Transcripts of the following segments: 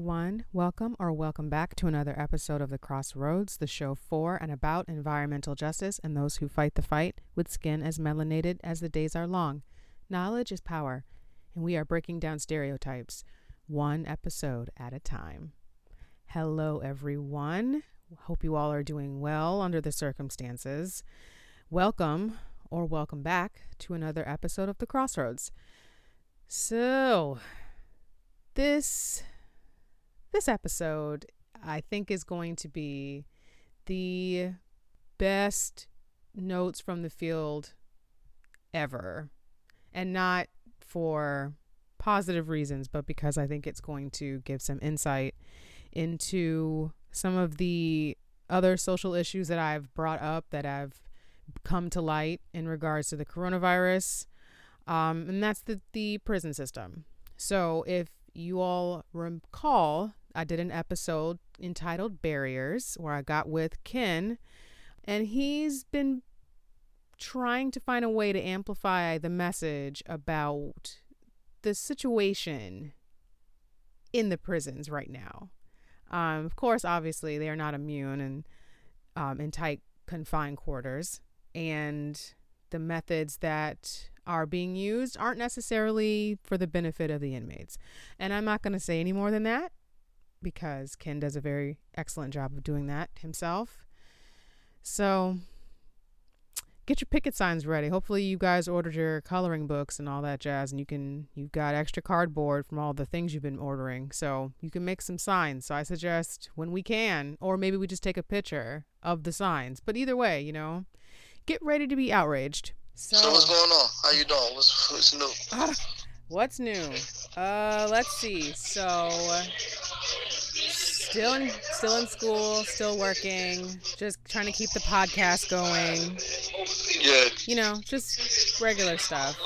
everyone. Welcome or welcome back to another episode of The Crossroads, the show for and about environmental justice and those who fight the fight with skin as melanated as the days are long. Knowledge is power, and we are breaking down stereotypes, one episode at a time. Hello, everyone. Hope you all are doing well under the circumstances. Welcome or welcome back to another episode of The Crossroads. So, this episode, I think, is going to be the best notes from the field ever. And not for positive reasons, but because I think it's going to give some insight into some of the other social issues that I've brought up that have come to light in regards to the coronavirus. And that's the prison system. So if you all recall, I did an episode entitled Barriers where I got with Ken, and he's been trying to find a way to amplify the message about the situation in the prisons right now. Of course, obviously, they are not immune and in tight confined quarters, and the methods that are being used aren't necessarily for the benefit of the inmates. And I'm not going to say any more than that because Ken does a very excellent job of doing that himself. So get your picket signs ready. Hopefully you guys ordered your coloring books and all that jazz, and you've got extra cardboard from all the things you've been ordering, so you can make some signs. So I suggest when we can, or maybe we just take a picture of the signs. But either way, get ready to be outraged. So what's going on? How you doing? What's new? What's new? Let's see. So still in school, still working, just trying to keep the podcast going. Yeah. Just regular stuff.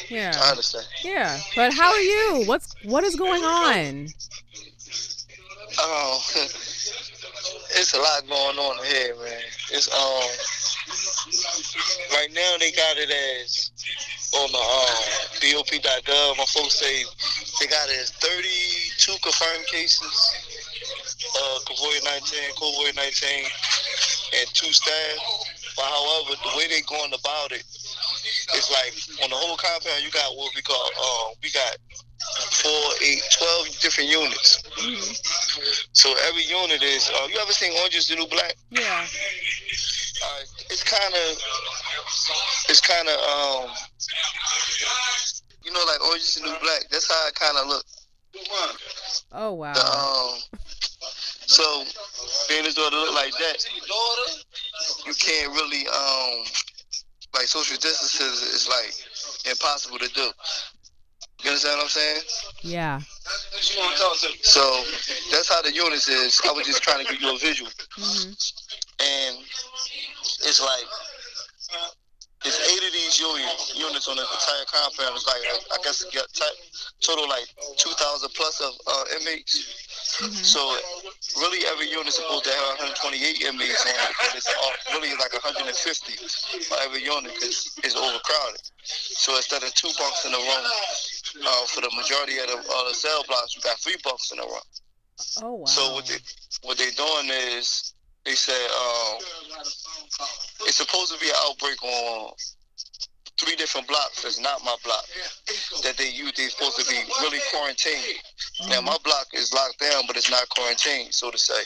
Yeah. I understand. Yeah. But how are you? What is going on? Oh, it's a lot going on here, man. It's right now they got it as on the BOP.gov. My folks say they got it as 32 confirmed cases of COVID-19, and 2 staff. But however, the way they going about it, it's like on the whole compound you got what we call we got 12 different units. Mm-hmm. So every unit is you ever seen Orange is the New Black? Yeah. It's kind of like Orange is the New Black. That's how it kind of look. Oh wow. So being as though it look like that, you can't really like social distancing is like impossible to do. You understand what I'm saying? Yeah. So that's how the units is. I was just trying to give you a visual. Mm-hmm. And it's like it's 8 of these units on the entire compound. It's like I guess it got total like 2,000 plus of inmates. Mm-hmm. So really every unit is supposed to have 128 inmates on it, but it's really like 150 for every unit because it's overcrowded. So instead of 2 bunks in a room, for the majority of the cell blocks, you got 3 bunks in a room. Oh wow! So what they're doing is they said it's supposed to be an outbreak on 3 different blocks. That's not my block. That they're supposed to be really quarantined. Mm-hmm. Now my block is locked down, but it's not quarantined, so to say.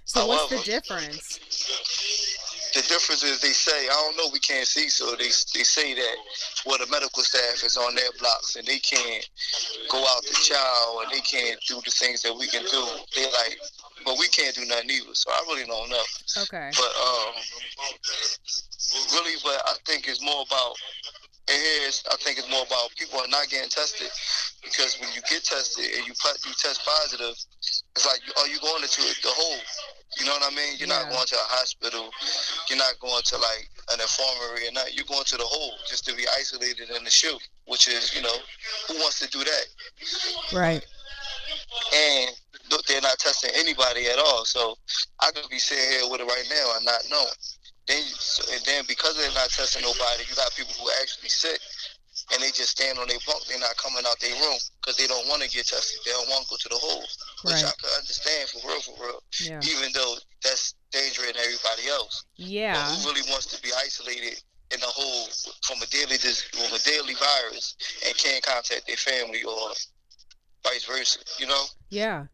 So however, what's the difference? The difference is they say, I don't know, we can't see, so they say that the medical staff is on their blocks and they can't go out to chow and they can't do the things that we can do. They like, but we can't do nothing either, so I really don't know. Okay. But really, but I think it's more about, I think it's more about people are not getting tested, because when you get tested and you test positive, it's like, are you going into the hole? You know what I mean? You're not going to a hospital. You're not going to like an infirmary, or not. You're going to the hole just to be isolated in the shoe, which is, who wants to do that? Right. And they're not testing anybody at all. So I could be sitting here with it right now and not knowing. Then because they're not testing nobody, you got people who are actually sick and they just stand on their bunk. They're not coming out their room because they don't want to get tested. They don't want to go to the hole, which I Right. could understand for real. Yeah. Even though that's dangerous to everybody else. But Yeah. who really wants to be isolated in the hole from a daily virus and can't contact their family or vice versa? You know. Yeah.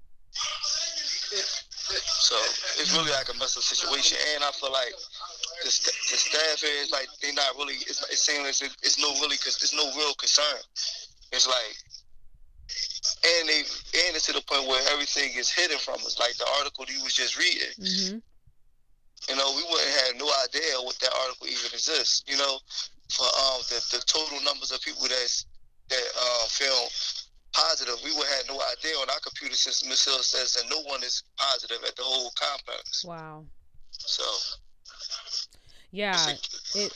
So it's really like a messed up situation, and I feel like the staff is like they not really. It seems it's no really because it's no real concern. It's like, and it's to the point where everything is hidden from us. Like the article you was just reading. Mm-hmm. You know, we wouldn't have no idea what that article even exists. You know, for the total numbers of people that film positive, we would have no idea on our computer system. It still says that no one is positive at the whole complex. Wow. So yeah,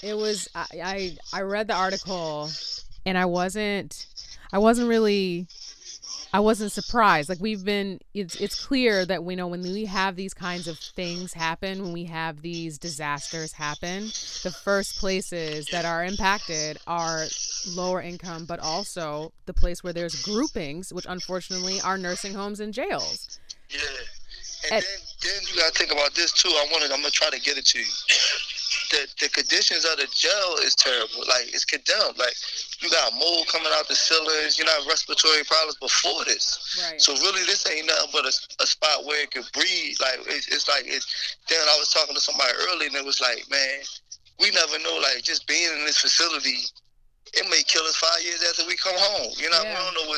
it was. I read the article, and I wasn't surprised. Like it's clear that we know when we have these kinds of things happen, when we have these disasters happen, the first places that are impacted are lower income, but also the place where there's groupings, which unfortunately are nursing homes and jails. Yeah. And then you gotta think about this too. I'm gonna try to get it to you. The conditions of the jail is terrible. Like it's condemned. Like you got mold coming out the ceilings. You know, respiratory problems before this. Right. So really, this ain't nothing but a spot where it could breathe. Like it's like it's. Then I was talking to somebody earlier, and it was like, man, we never know. Like just being in this facility, it may kill us 5 years after we come home. You know, Yeah. we don't know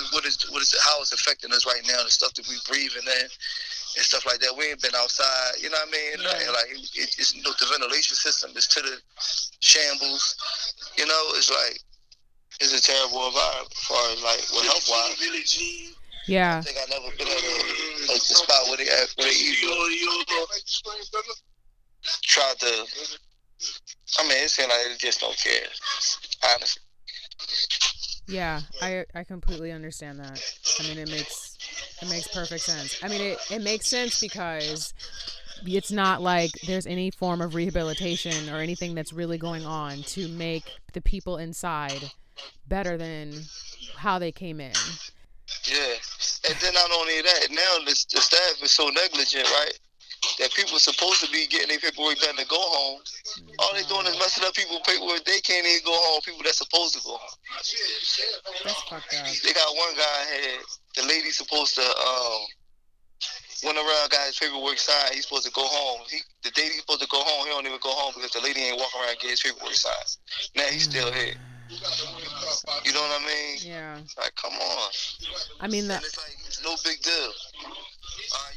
how it's affecting us right now. The stuff that we breathing in and stuff like that. We ain't been outside. You know what I mean? Yeah. Like it's the ventilation system is to the shambles. You know, it's like it's a terrible environment as far as like with health wise. Yeah. I think I never been at a spot where they even tried to. I mean, it seems like they just don't care. Honestly. Yeah, I completely understand that. I mean, it makes perfect sense. I mean, it makes sense because it's not like there's any form of rehabilitation or anything that's really going on to make the people inside better than how they came in. Yeah, and then not only that, now the staff is so negligent, right? That people are supposed to be getting their paperwork done to go home. All they doing is messing up people's paperwork. They can't even go home. People that's supposed to go home. That's fucked up. They got one guy here. The lady's supposed to went around, got his paperwork signed. He's supposed to go home. The day he's supposed to go home, he don't even go home because the lady ain't walking around and get his paperwork signed. Now he's still here. You know what I mean? Yeah. Like, come on. I mean And it's like it's no big deal.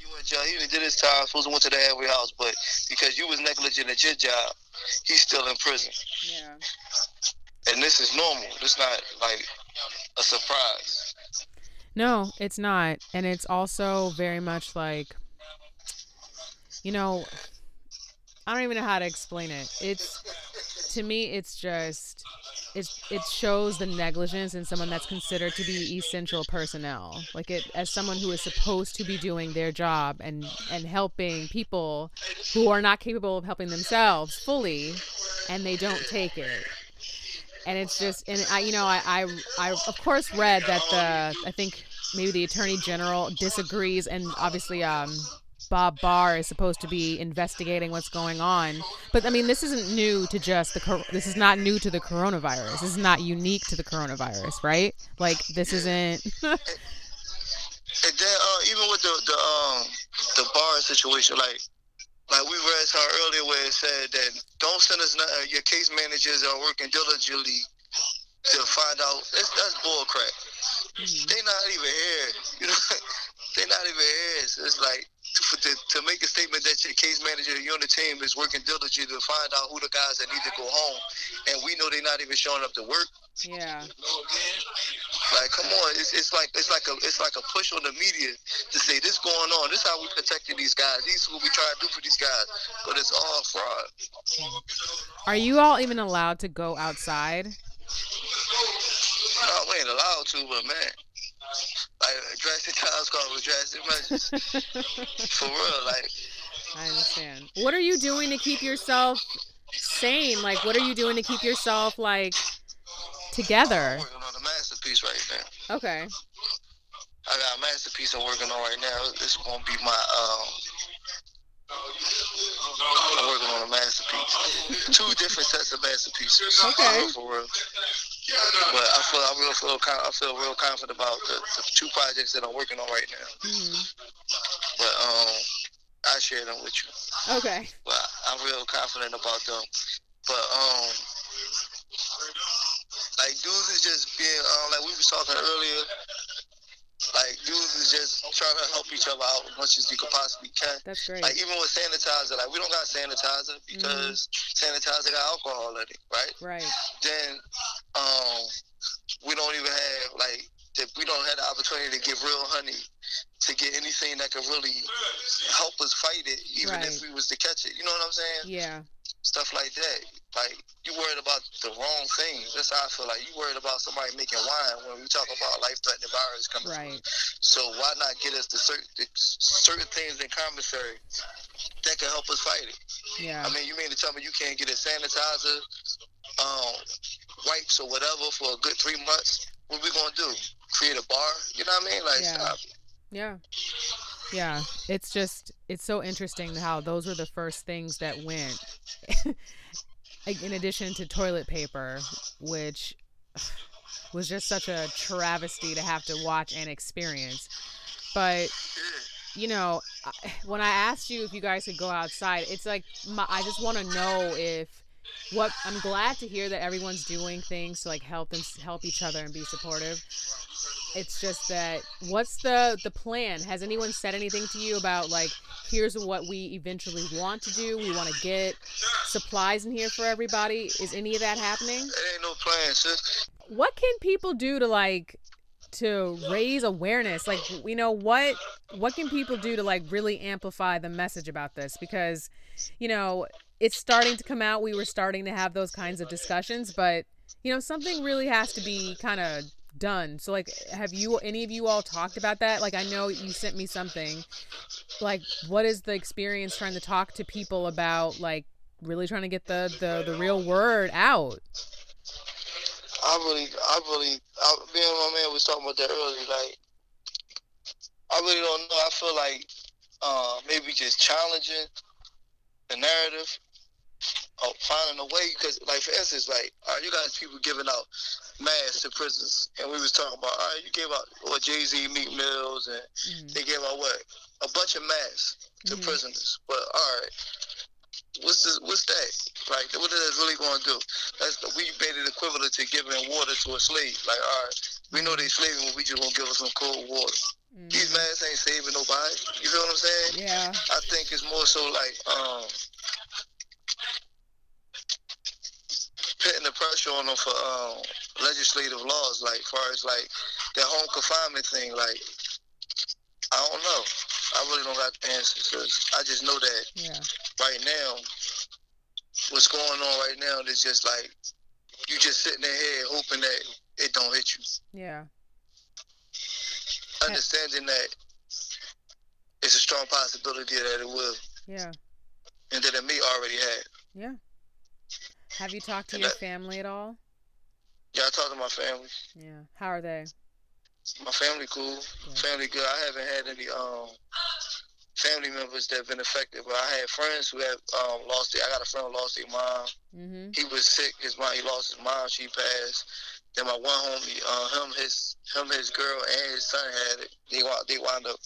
You in jail. He did his time. Supposed to went to the halfway house, but because you was negligent at your job, he's still in prison. Yeah. And this is normal. It's not like a surprise. No, it's not. And it's also very much like, you know, I don't even know how to explain it. To me, it's just, it shows the negligence in someone that's considered to be essential personnel. Like as someone who is supposed to be doing their job and helping people who are not capable of helping themselves fully, and they don't take it. And it's just, and I of course read that I think maybe the Attorney General disagrees, and obviously Bob Barr is supposed to be investigating what's going on. But I mean, this isn't new to this is not new to the coronavirus. This is not unique to the coronavirus, right? Like this isn't. And then even with the Barr situation, like we read something earlier where it said that don't send us your case managers are working diligently to find out. That's bull crap. Mm-hmm. They not even here. You know, they not even here. It's like to make a statement that your case manager, you're on the team, is working diligently to find out who the guys that need to go home, and we know they're not even showing up to work. Yeah. Like, come on, it's like a push on the media to say this going on. This is how we protecting these guys. These is what we try to do for these guys, but it's all fraud. Are you all even allowed to go outside? No, we ain't allowed to, but man, like drastic times call with drastic measures. For real, like. I understand. What are you doing to keep yourself sane? Like, what are you doing to keep yourself like together? I'm working on a masterpiece right now. Okay. I got a masterpiece I'm working on right now. It's gonna be my I'm working on a masterpiece. Two different sets of masterpieces. Okay. For real. But I feel real confident about the two projects that I'm working on right now. Mm-hmm. But I share them with you. Okay. But I'm real confident about them. But like dudes is just being like we was talking earlier. Like dudes is just trying to help each other out as much as you could possibly can. That's great. Like even with sanitizer, like we don't got sanitizer because sanitizer got alcohol in it, right? Right. Then we don't even have like we don't have the opportunity to get real honey to get anything that could really help us fight it, even if we was to catch it. You know what I'm saying? Yeah. Stuff like that. Like you worried about the wrong things. That's how I feel. Like you worried about somebody making wine when we talk about life-threatening virus coming. Right. So why not get us the certain things in commissary that can help us fight it? Yeah. I mean, you mean to tell me you can't get a sanitizer, wipes or whatever for a good 3 months? What we gonna do? Create a bar? You know what I mean? Like stop. Yeah. Yeah, it's so interesting how those were the first things that went, like, in addition to toilet paper, which was just such a travesty to have to watch and experience. But, you know, when I asked you if you guys could go outside, it's like, I just want to know I'm glad to hear that everyone's doing things to like help each other and be supportive. It's just that, what's the plan? Has anyone said anything to you about, like, here's what we eventually want to do? We want to get supplies in here for everybody. Is any of that happening? There ain't no plan, sis. What can people do to raise awareness? Like, you know, what can people do to, like, really amplify the message about this? Because, you know, it's starting to come out. We were starting to have those kinds of discussions, but, you know, something really has to be kind of done. So, like, have any of you all talked about that? Like, I know you sent me something. Like, what is the experience trying to talk to people about, like, really trying to get the real word out? Me and my man was talking about that earlier. Like, I really don't know. I feel like maybe just challenging the narrative of finding a way. Because, like, for instance, like, you guys people giving out masks to prisoners, and we was talking about, you gave out Jay-Z Meat Mills, and they gave out a bunch of masks to prisoners. But all right, what's that? Like, what is that really going to do? We made it equivalent to giving water to a slave. Like, all right, we know they slaving, but we just gonna give them some cold water. These masks ain't saving nobody. You feel what I'm saying? Yeah. I think it's more so like putting the pressure on them for legislative laws, like far as like the home confinement thing. Like, I don't know. I really don't got the answers. I just know that right now, what's going on right now is just like you just sitting there hoping that it don't hit you. Yeah. Understanding that it's a strong possibility that it will. Yeah. And that it may already have. Yeah. Have you talked to your family at all? Yeah, I talked to my family. Yeah. How are they? My family cool. Yeah. Family good. I haven't had any family members that have been affected, but I had friends who have lost it. I got a friend who lost their mom. He was sick. He lost his mom. She passed. Then my one homie, his girl and his son had it. They wound up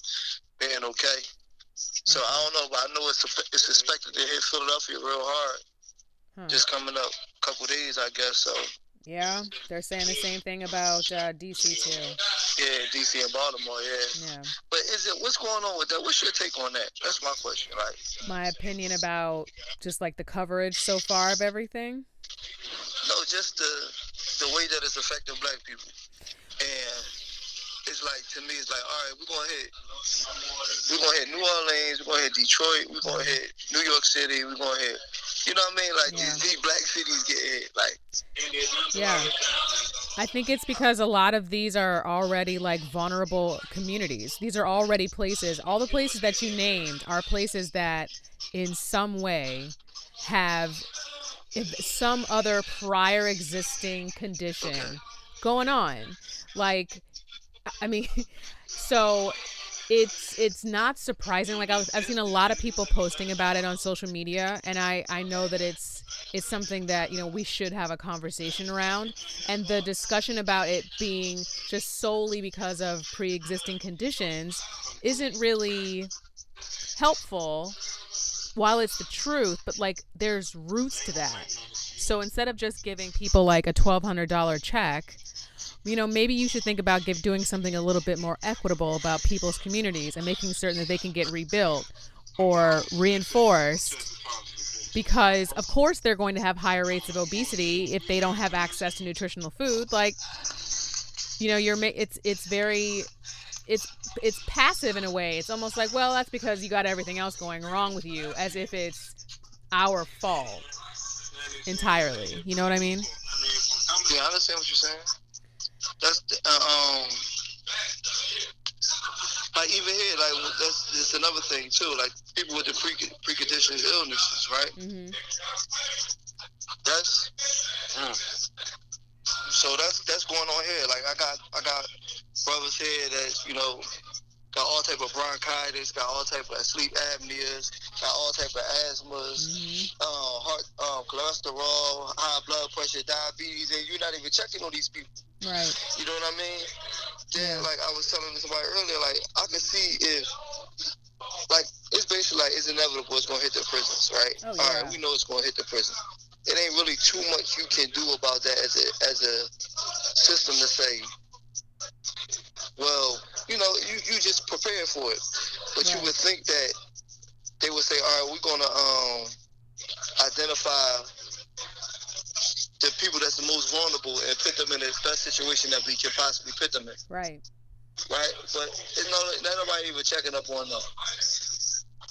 being okay. So I don't know, but I know it's expected to hit Philadelphia real hard. Just coming up a couple days, I guess. So. Yeah, they're saying the same thing about DC too. Yeah, DC and Baltimore. Yeah. But what's going on with that? What's your take on that? That's my question. Like, my opinion about just like the coverage so far of everything. No, just the way that it's affecting black people, and it's like, to me, it's like, all right, we're gonna hit New Orleans, we're gonna hit Detroit, we're gonna hit New York City, we're gonna hit, you know what I mean? Like these black cities get hit, like. Yeah, I think it's because a lot of these are already like vulnerable communities. These are already places. All the places that you named are places that, in some way, have if some other prior existing condition going on. Like, I mean, so it's not surprising. Like I've seen a lot of people posting about it on social media, and I know that it's something that, you know, we should have a conversation around. And the discussion about it being just solely because of pre-existing conditions isn't really helpful, while it's the truth, but like there's roots to that. So instead of just giving people like a $1,200 check, you know, maybe you should think about doing something a little bit more equitable about people's communities and making certain that they can get rebuilt or reinforced, because of course they're going to have higher rates of obesity if they don't have access to nutritional food. Like, you know, it's very, it's passive in a way. It's almost like, well, that's because you got everything else going wrong with you, as if it's our fault entirely. You know what I mean? Yeah, I understand what you're saying. That's like even here, like that's another thing too. Like people with the preconditioned illnesses, right? Mm-hmm. So that's going on here. Like I got brothers here that, you know, got all type of bronchitis, got all type of sleep apneas, got all type of asthmas, heart, cholesterol, high blood pressure, diabetes, and you're not even checking on these people. Right. You know what I mean? Then, like I was telling somebody earlier, like I can see if, like, it's basically like it's inevitable it's gonna hit the prisons, right? Oh, yeah. All right, we know it's gonna hit the prison. It ain't really too much you can do about that as a system to say, well, you know, you just prepare for it. But right. You would think that they would say, all right, we're gonna identify the people that's the most vulnerable and put them in the best situation that we can possibly put them in. Right. Right? But it's nobody even checking up on them.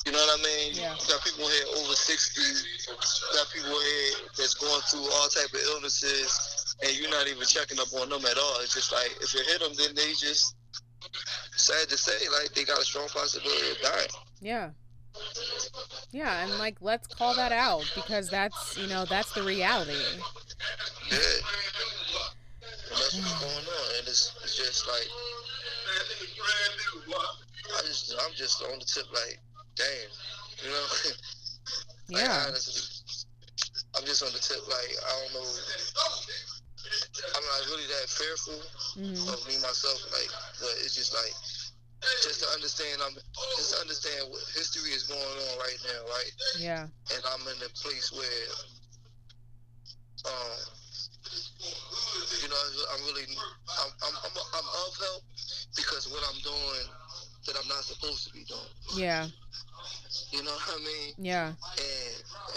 You know what I mean? Yeah. You got people here over 60. You got people here that's going through all type of illnesses, and you're not even checking up on them at all. It's just like, if you hit them, then they just, sad to say, like, they got a strong possibility of dying. Yeah. Yeah, and like, let's call that out, because that's, you know, that's the reality. Yeah. And that's what's going on. And it's just like, I'm just on the tip, like, damn, you know? Like, yeah. Honestly, I'm just on the tip, like, I don't know. I'm not really that fearful of me myself, like, but it's just like, just to understand what history is going on right now, right? Yeah. And I'm in a place where, you know, I'm of help because what I'm doing that I'm not supposed to be doing. Yeah. You know what I mean? Yeah. And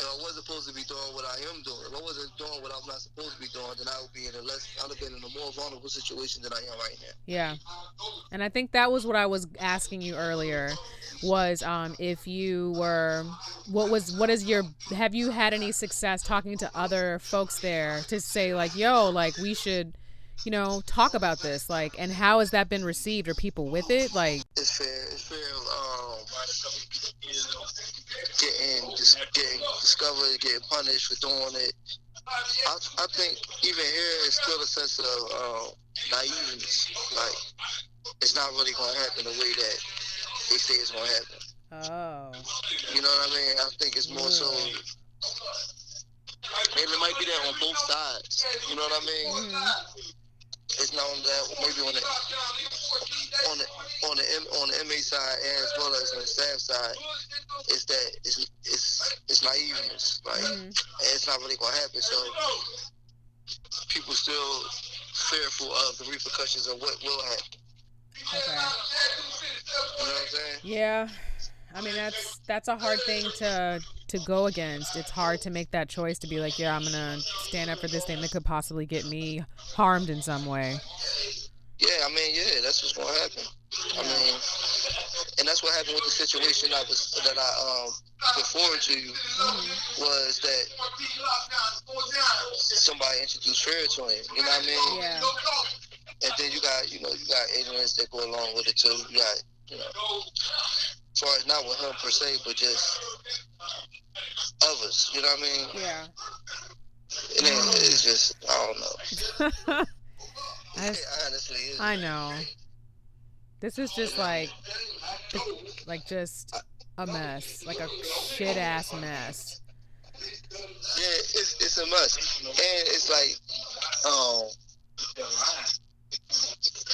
I wasn't supposed to be doing what I am doing. If I wasn't doing what I'm not supposed to be doing, then I would be I'd have been in a more vulnerable situation than I am right now. Yeah. And I think that was what I was asking you earlier, was if you were, have you had any success talking to other folks there to say, like, yo, like, we should, you know, talk about this, like, and how has that been received? Are people with it? Like, it's fair. Getting discovered, getting punished for doing it. I think even here it's still a sense of naiveness. Like, it's not really going to happen the way that they say it's going to happen. Oh. You know what I mean? I think it's more so, maybe it might be that on both sides. You know what I mean? It's not on that, maybe on the MA side and as well as on the staff side, it's that it's naiveness, like, and it's not really gonna happen. So people still fearful of the repercussions of what will happen. Okay. You know what I'm saying? Yeah. I mean, that's a hard thing to go against. It's hard to make that choice to be like, yeah, I'm gonna stand up for this thing that could possibly get me harmed in some way. Yeah, I mean, yeah, that's what's gonna happen. I mean, and that's what happened with the situation that I before to you, was that somebody introduced fear to him. You know what I mean? Yeah. And then you got ignorance that go along with it too. You got, as far as not with him per se, but just others. You know what I mean? Yeah. It's just, I don't know. I, Honestly, I know. This is just just a mess, like a shit ass mess. Yeah, it's a must, and it's like,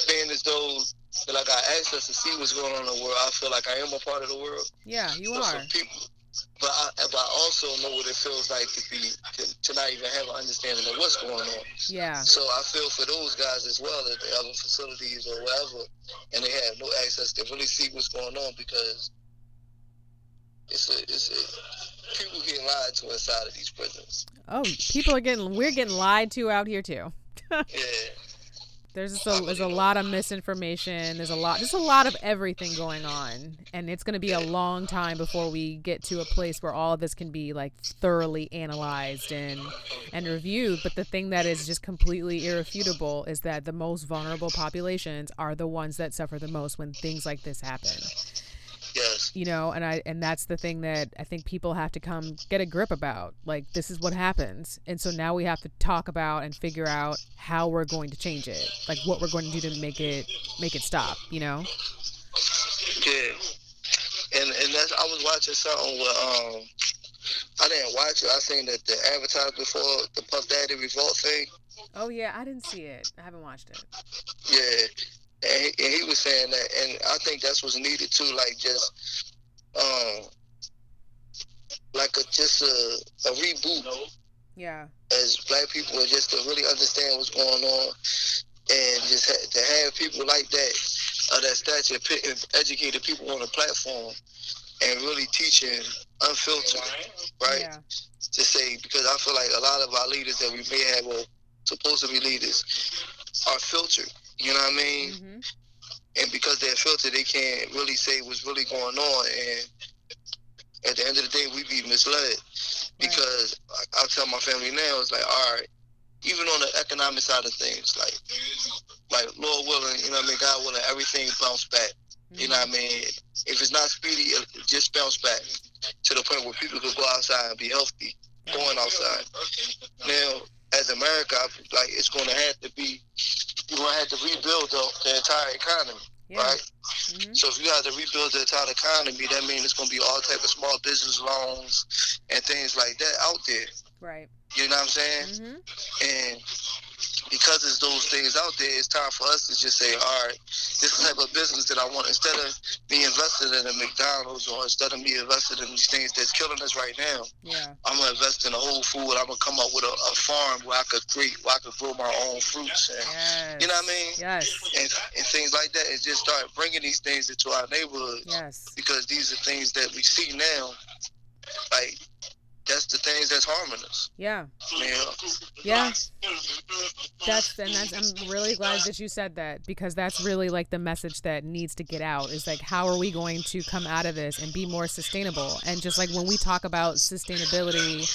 being as though that I got access to see what's going on in the world, I feel like I am a part of the world. Yeah, you so are. For people, but I also know what it feels like to not even have an understanding of what's going on. Yeah. So I feel for those guys as well that they have facilities or whatever, and they have no access to really see what's going on, because people getting lied to inside of these prisons. Oh, we're getting lied to out here too. Yeah. There's a lot of misinformation. There's a lot of everything going on, and it's going to be a long time before we get to a place where all of this can be like thoroughly analyzed and reviewed. But the thing that is just completely irrefutable is that the most vulnerable populations are the ones that suffer the most when things like this happen. Yes. And that's the thing that I think people have to come get a grip about. Like, this is what happens. And so now we have to talk about and figure out how we're going to change it. Like, what we're going to do to make it stop, Yeah. And that's, I was watching something with, I didn't watch it. I seen that the advertisement for the Puff Daddy Revolt thing. Oh, yeah, I didn't see it. I haven't watched it. Yeah. And he was saying that, and I think that's what's needed too, like just, like just a reboot. Yeah. As black people, just to really understand what's going on, and just to have people like that, that stature, educated people on the platform, and really teaching unfiltered, right? Yeah. To say, because I feel like a lot of our leaders that we may have, or supposed to be leaders, are filtered. You know what I mean? Mm-hmm. And because they're filtered, they can't really say what's really going on. And at the end of the day, we be misled. Because I tell my family now, it's like, all right, even on the economic side of things, like Lord willing, you know what I mean, God willing, everything bounce back. Mm-hmm. You know what I mean? If it's not speedy, it just bounce back to the point where people could go outside and be healthy, going outside. Now, as America, like, it's going to have to be, you're going to have to rebuild the entire economy, right? Mm-hmm. So if you have to rebuild the entire economy, that means it's going to be all type of small business loans and things like that out there. Right. You know what I'm saying? Mm-hmm. And because there's those things out there, it's time for us to just say, all right, this is the type of business that I want. Instead of me invested in a McDonald's, or instead of me invested in these things that's killing us right now, I'm going to invest in a whole food. I'm going to come up with a farm where I could grow my own fruits. And, you know what I mean? Yes. And things like that, and just start bringing these things into our neighborhood. Yes. Because these are things that we see now, like, that's the things that's harming us. Yeah. Yeah. I'm really glad that you said that, because that's really like the message that needs to get out, is like, how are we going to come out of this and be more sustainable? And just like when we talk about sustainability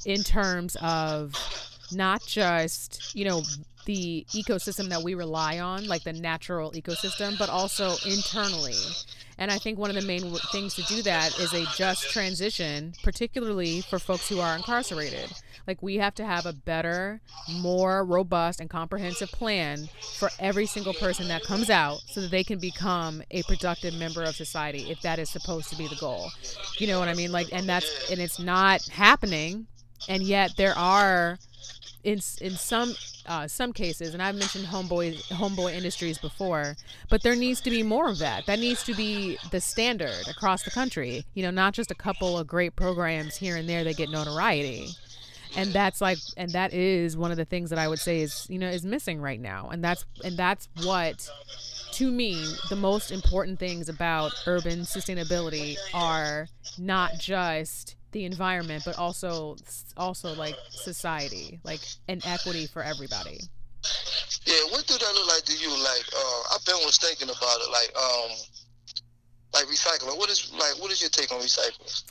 in terms of not just, the ecosystem that we rely on, like the natural ecosystem, but also internally. And I think one of the main things to do that is a just transition, particularly for folks who are incarcerated. Like, we have to have a better, more robust and comprehensive plan for every single person that comes out, so that they can become a productive member of society, if that is supposed to be the goal. You know what I mean? Like, and it's not happening. And yet there are, in some cases, and I've mentioned homeboy industries before, but there needs to be more of that. That needs to be the standard across the country. Not just a couple of great programs here and there that get notoriety. And that is one of the things that I would say is missing right now. And that's what, to me, the most important things about urban sustainability are not just the environment, but also like society, like an equity for everybody. Yeah, what do that look like to you? Like, I've been thinking about it, like recycling. What is your take on recycling?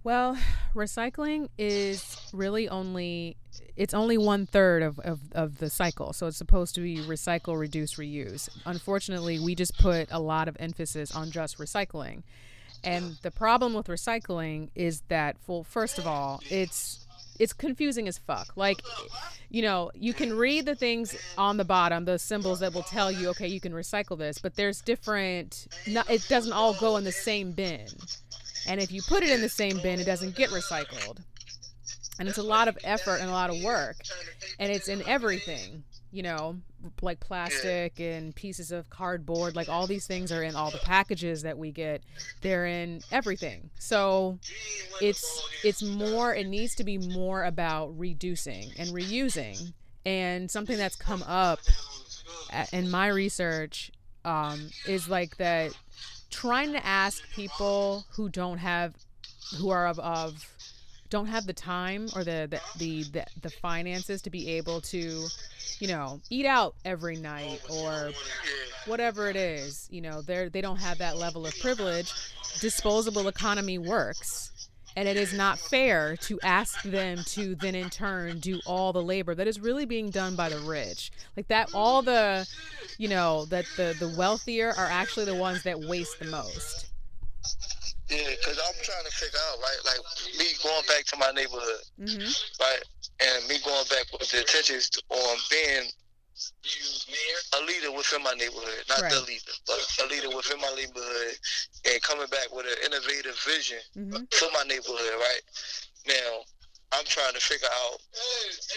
Well, recycling is really only 1/3 of the cycle. So it's supposed to be recycle, reduce, reuse. Unfortunately, we just put a lot of emphasis on just recycling. And the problem with recycling is that, well, first of all, it's it's confusing as fuck. Like, you know, you can read the things on the bottom, the symbols that will tell you, okay, you can recycle this, but there's different, it doesn't all go in the same bin. And if you put it in the same bin, it doesn't get recycled. And it's a lot of effort and a lot of work. And it's in everything, you know, like plastic and pieces of cardboard. Like all these things are in all the packages that we get. They're in everything. So it's more, it needs to be more about reducing and reusing. And something that's come up in my research is like that trying to ask people who don't have the time or the finances to be able to, you know, eat out every night or whatever it is, you know, they don't have that level of privilege. Disposable economy works. And it is not fair to ask them to then in turn do all the labor that is really being done by the rich. Like that, all the, you know, that the wealthier are actually the ones that waste the most. Yeah, because I'm trying to figure out, right, like me going back to my neighborhood, right, and me going back with the intentions on being a leader within my neighborhood, not the leader, but a leader within my neighborhood, and coming back with an innovative vision for my neighborhood, right? Now, I'm trying to figure out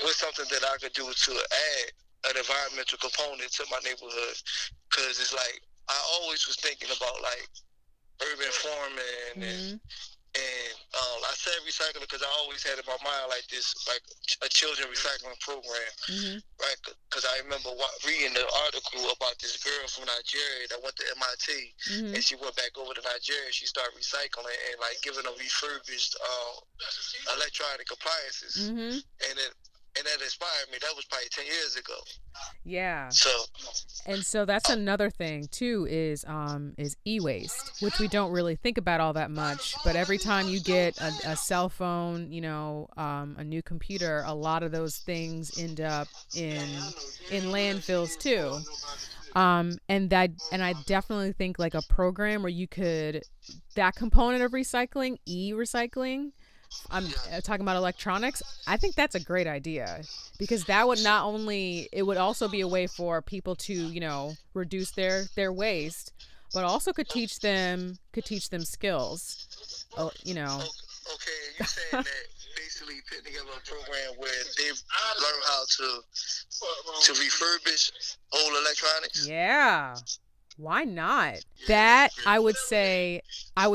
what's something that I could do to add an environmental component to my neighborhood, because it's like, I always was thinking about, like, urban farming and I said recycling because I always had in my mind like this, like a children recycling program, right? Because I remember reading the article about this girl from Nigeria that went to MIT, and she went back over to Nigeria. She started recycling and like giving them refurbished electronic appliances, and that inspired me. That was probably 10 years ago. Yeah. So So that's another thing too is e-waste, which we don't really think about all that much. But every time you get a cell phone, you know, a new computer, a lot of those things end up in landfills too. And I definitely think like a program where you could, that component of recycling, e-recycling, I'm talking about electronics. I think that's a great idea because that would not only, it would also be a way for people to, you know, reduce their waste, but also could teach them skills. You know. Okay, you're saying that basically putting together a program where they learn how to refurbish old electronics. Yeah. Why not? That I would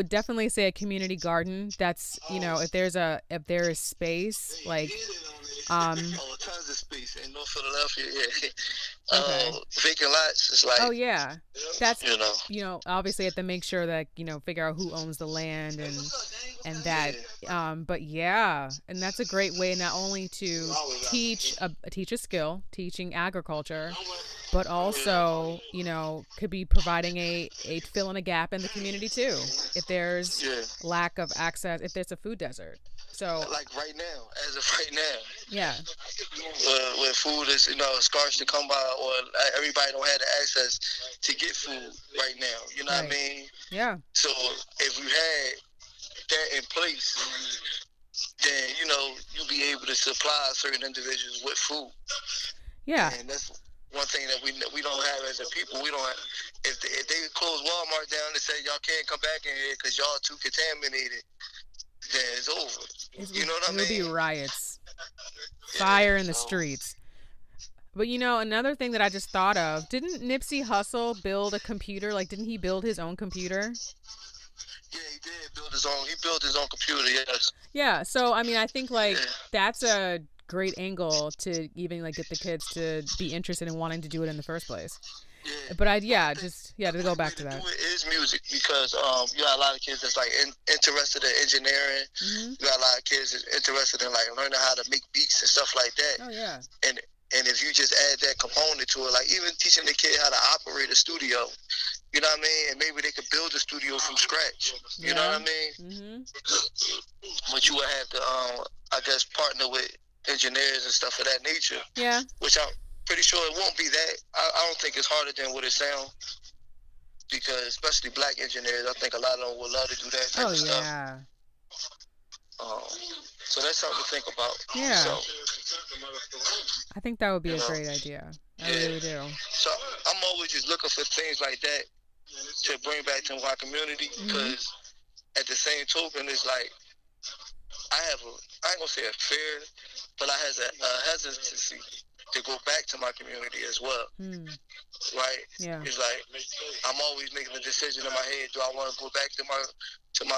definitely say a community garden. That's, you know, if there is space, like tons of space in North Philadelphia. Vacant lots is like, oh yeah, that's, you know, obviously you have to make sure that, you know, figure out who owns the land and that but yeah, and that's a great way not only to teach a skill, teaching agriculture, but also, you know, could be providing a filling a gap in the community too if there's lack of access, if there's a food desert. So like right now, as of right now, yeah, where food is, you know, scarce to come by, or everybody don't have the access to get food right now. You know what I mean? Yeah. So if you had that in place, then, you know, you'll be able to supply certain individuals with food. Yeah. And that's one thing that we don't have as a people. We don't have, if they close Walmart down and say y'all can't come back in here because y'all too contaminated, then it's over. You know what I mean? It'll be riots, fire in the streets. But you know, another thing that I just thought of, didn't Nipsey Hussle build a computer? Like, didn't he build his own computer? Yeah, he did build his own. He built his own computer. Yes. Yeah. So I mean, I think like that's a great angle to even like get the kids to be interested in wanting to do it in the first place. Yeah. But to go back to that. It is music because you got a lot of kids that's like interested in engineering. You got a lot of kids that's interested in like learning how to make beats and stuff like that. Oh yeah. And if you just add that component to it, like even teaching the kid how to operate a studio, you know what I mean? And maybe they could build a studio from scratch. You know what I mean? But you would have to, I guess, partner with engineers and stuff of that nature. Yeah. Which I'm pretty sure it won't be that. I don't think it's harder than what it sounds. Because especially black engineers, I think a lot of them would love to do that type of stuff. Um, so that's something to think about. Yeah. So, I think that would be you a know, great idea. I yeah. really do. So I'm always just looking for things like that to bring back to my community, because at the same token, it's like I ain't gonna say a fear, but I has a hesitancy to go back to my community as well. Right? Yeah. It's like I'm always making a decision in my head. Do I want to go back to my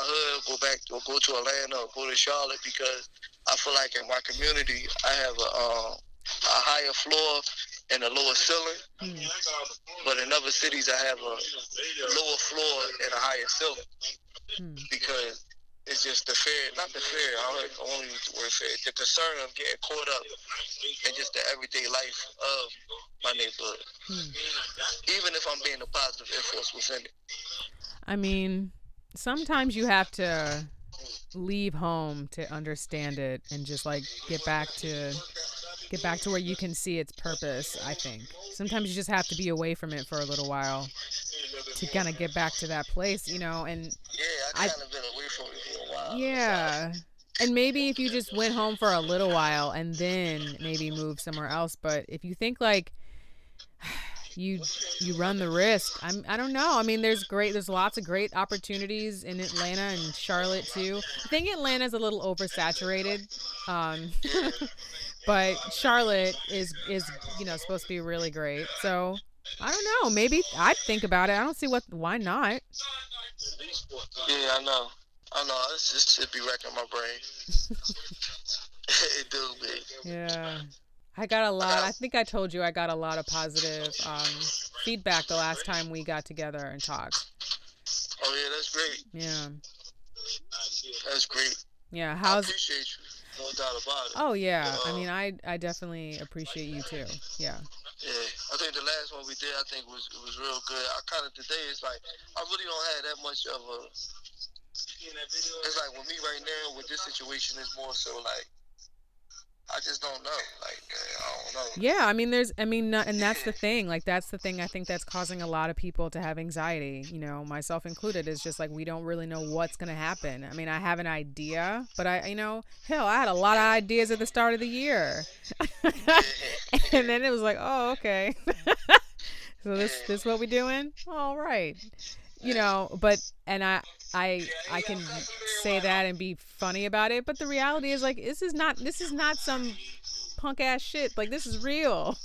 hood, go back or go to Atlanta or go to Charlotte? Because I feel like in my community I have a higher floor and a lower ceiling. But in other cities I have a lower floor and a higher ceiling. Because it's just the fear, not the fear, I only use the word fear, the concern of getting caught up in just the everyday life of my neighborhood. Even if I'm being a positive influence within it. I mean, sometimes you have to leave home to understand it and just like get back to where you can see its purpose. I think sometimes you just have to be away from it for a little while to kind of get back to that place, you know. And yeah, I kind of been away from it for a while. Yeah. And maybe if you just went home for a little while and then maybe move somewhere else. But if you think like you run the risk, I don't know. I mean, there's lots of great opportunities in Atlanta and Charlotte too. I think Atlanta's a little oversaturated. But Charlotte is supposed to be really great. So I don't know. Maybe I'd think about it. I don't see why not. Yeah, I know. This should be wrecking my brain. It do, man. Yeah. I got a lot. I think I told you I got a lot of positive feedback the last time we got together and talked. Oh, yeah, that's great. Yeah. That's great. Yeah. I appreciate you. No doubt about it. Oh, yeah. I mean, I definitely appreciate you, too. Yeah. Yeah. I think the last one we did, I think was real good. I kind of, today, it's like, I really don't have that much of a, it's like with me right now, with this situation, is more so like, I just don't know. Like, I don't know. Yeah, I mean, and that's the thing. Like, that's the thing I think that's causing a lot of people to have anxiety, you know, myself included, is just like, we don't really know what's going to happen. I mean, I have an idea, but I had a lot of ideas at the start of the year. And then it was like, oh, okay. So this is what we doing? All right. You know, but, and I can say that and be funny about it, but the reality is like, this is not some punk ass shit. Like, this is real,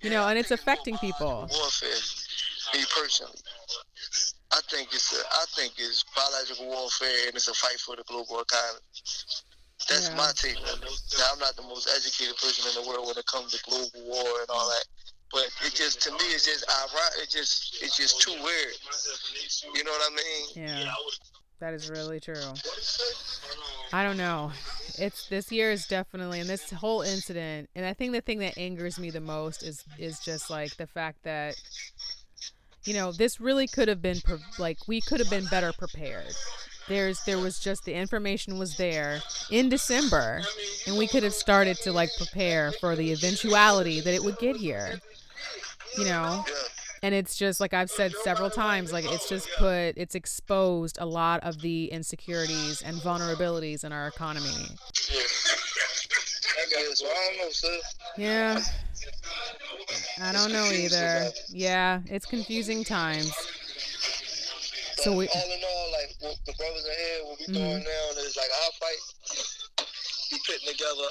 you know, and it's affecting people. Warfare, me personally, I think it's biological warfare, and it's a fight for the global economy. That's my take on it. Now, I'm not the most educated person in the world when it comes to global war and all that. But it just, to me, it's just ironic. It's just too weird. You know what I mean? Yeah, that is really true. I don't know. This year is definitely, and this whole incident, and I think the thing that angers me the most is just like the fact that, you know, this really could have been we could have been better prepared. There was just, the information was there in December, and we could have started to like prepare for the eventuality that it would get here. You know, and it's just like I've said several times, like it's exposed a lot of the insecurities and vulnerabilities in our economy. Yeah. I don't know, sis. Yeah. I don't know either. Yeah, it's confusing times. But so all in all, like, what the brothers in here, what we doing now is like our fight. We putting together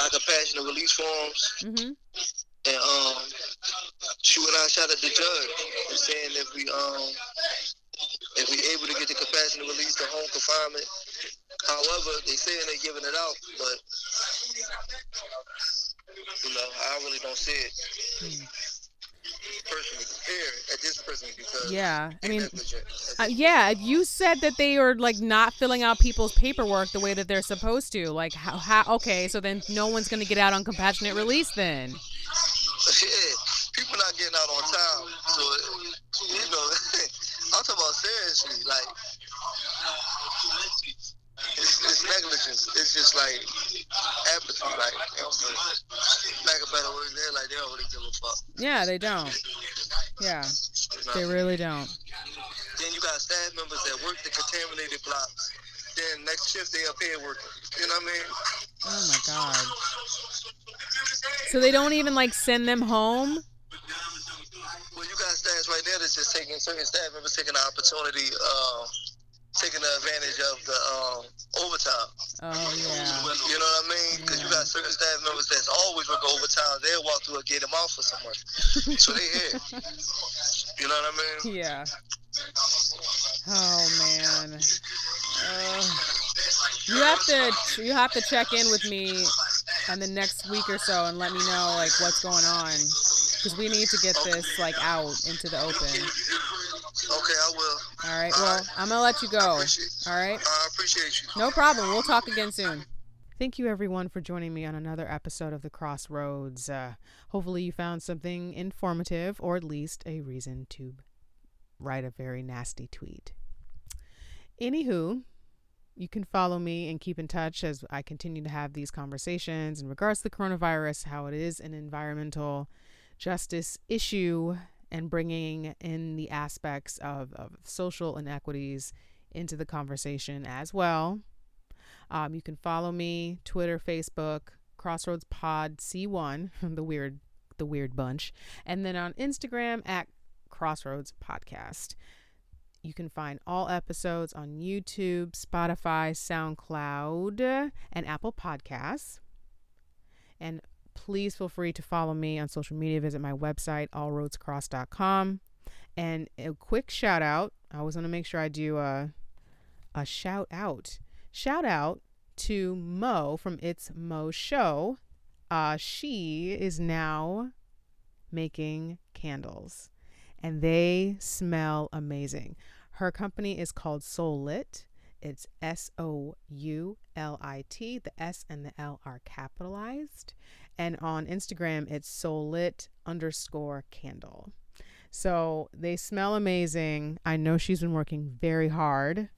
our compassionate release forms. And she went out and shot at the judge, saying if we able to get the capacity release to home confinement. However, they saying they're giving it out, but you know, I really don't see it personally here at this prison, because I mean, you said that they are like not filling out people's paperwork the way that they're supposed to. Like, how okay, so then no one's gonna get out on compassionate release then. Yeah, people not getting out on time. So, you know, I'm talking about seriously. Like, it's negligence. It's just like apathy. Like, you know, like a better word, they're like, they don't really give a fuck. Yeah, they don't. Yeah, they really don't. Then you got staff members that work the contaminated blocks. then next shift they up here working. You know what I mean? Oh my God. So they don't even like send them home? Well, you got staffs right there that's just taking certain staff members taking the opportunity, taking the advantage of the overtime. Oh yeah. You know what I mean? Because you got certain staff members that's always work overtime. They'll walk through and get them off for someone. So they here. You know what I mean? Yeah. Oh man. You have to check in with me in the next week or so and let me know like what's going on, because we need to get this like out into the open. Okay, I will. All right. Well, I'm gonna let you go. All right. I appreciate you. No problem. We'll talk again soon. Thank you everyone for joining me on another episode of The Crossroads. Hopefully you found something informative, or at least a reason to write a very nasty tweet. Anywho, you can follow me and keep in touch as I continue to have these conversations in regards to the coronavirus, how it is an environmental justice issue, and bringing in the aspects of social inequities into the conversation as well. You can follow me, Twitter, Facebook, Crossroads Pod C1, the weird bunch, and then on Instagram at Crossroads Podcast. You can find all episodes on YouTube, Spotify, SoundCloud, and Apple Podcasts. And please feel free to follow me on social media. Visit my website, allroadscross.com. And a quick shout out. I always want to make sure I do a shout out. Shout out to Mo from It's Mo Show. She is now making candles, and they smell amazing. Her company is called Soulit. It's Soulit. The S and the L are capitalized. And on Instagram, it's Soulit_candle. So they smell amazing. I know she's been working very hard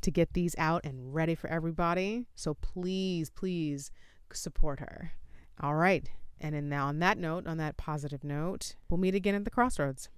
to get these out and ready for everybody. So please, please support her. All right. And then now on that positive note, we'll meet again at the Crossroads.